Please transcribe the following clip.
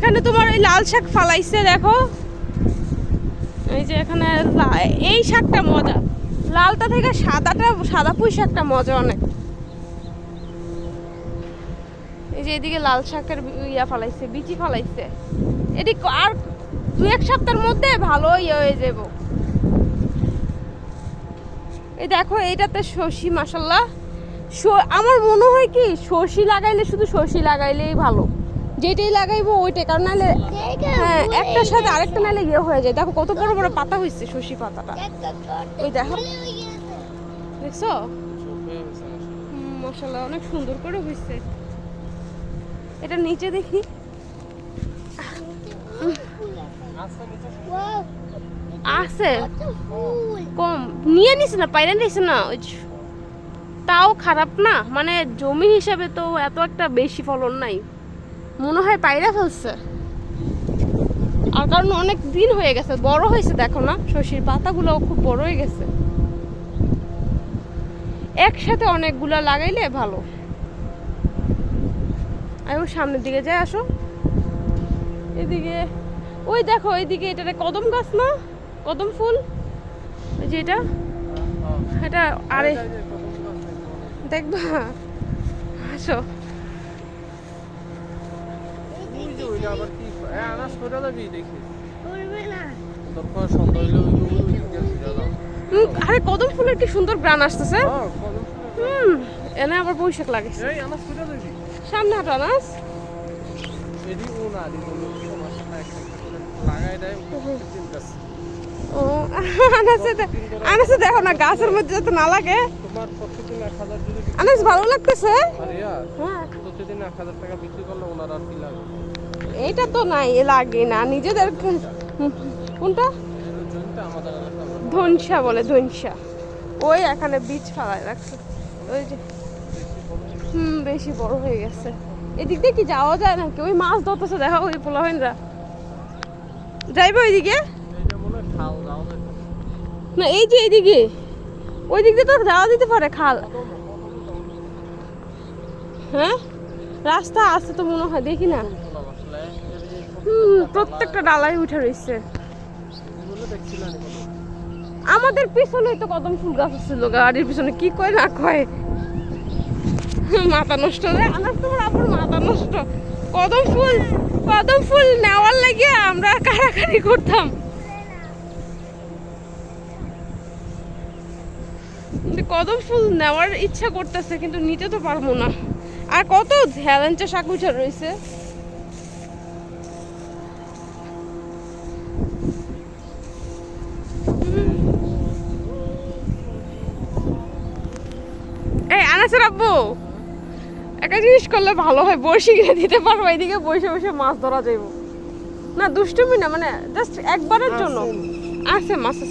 এখানে তোমার ওই লাল শাক ফালাইছে দেখো, এই যে এখানে এই শাকটা মজা, লালটা থেকে সাদা পুঁই শাকটা মজা অনেক। এই যে এদিকে লাল শাকের ইয়া ফালাইছে, বিচি ফালাইছে, এটি আর 2-1 সপ্তাহের মধ্যে ভালো ইয়ে হয়ে যাব। এই দেখো এইটাতে সর্ষি, মাশাল্লাহ আমার মনে হয় কি সর্ষি লাগাইলে শুধু সর্ষি লাগাইলেই ভালো, যেটাই লাগাইবো ওইটাই, কারণ নাহলে হ্যাঁ একটার সাথে আরেকটা নাহলে ইয়ে হয়ে যায়। দেখো কত বড় বড় পাতা হয়েছে সর্ষি পাতাটা, ওই দেখো দেখছো, মাশাল্লাহ অনেক সুন্দর করে হয়েছে। এটা নিচে দেখি, আছে কম নিয়ে নিছে না, পাইরা নিছে না, তাও খারাপ না, মানে জমি হিসাবে তো এত একটা বেশি ফলন নাই, মনে হয় পাইরা ফেলছে। আর কারণ অনেক দিন হয়ে গেছে, বড় হয়েছে দেখো না, শস্যের পাতাগুলো খুব বড় হয়ে গেছে। একসাথে অনেকগুলা লাগাইলে ভালো। আর সামনের দিকে যাই, আসো এদিকে, ওই দেখো এইদিকে, এটা কদম গাছ না, কদম ফুল, ওই যে এটা, এটা আরে দেখবা, আসো আরে কদম ফুলের কি সুন্দর গ্রান আসতেছে। এনে আবার বৈশাখ লাগে, সামনে হাঁটো আনাস, ও আনাসে দেখো না গাছের মধ্যে যাতে না লাগে, আনাস ভালো লাগতেছে। এইটা তো নাই লাগে না নিজেদের, কোনটা ধনসা বলে, ধনসা, ওই এখানে বীজ ফালায় রাখছে, ওই যে বেশি বড় হয়ে গেছে। এদিক দিয়ে কি যাওয়া যায় নাকি? ওই মাছ ধরতেছে দেখো, ওই পোলাহীনরা যাইবে ওইদিকে না, এই যে এইদিকে, ওই দিক দিয়ে তো যাওয়া দিতে পারে খাল, হ্যাঁ রাস্তা আছে তো মনে হয়, দেখি না। প্রত্যেকটা ডালাই উঠে রয়েছে। আমাদের পিছনেই তো কদম ফুল গাছ ছিল, গাড়ির পিছনে কি কয় না কয়, মাথা নষ্ট রে আনাস, তোমার আপুর মাথা নষ্ট। কদম ফুল নেওয়ার লাগে আমরা কাড়াকাড়ি করতাম, কদম ফুল নেওয়ার ইচ্ছা করতেছে কিন্তু নিতে তো পারবো না। আর কত হেলেঞ্চা শাক উঠে রয়েছে, এই আনাসের আব্বু একটা জিনিস করলে ভালো হয়, বড়শি কিনে দিতে পারবো, এদিকে বসে বসে মাছ ধরা যাইব না, দুষ্টুমি না, মানে জাস্ট একবারের জন্য আছে মাছ।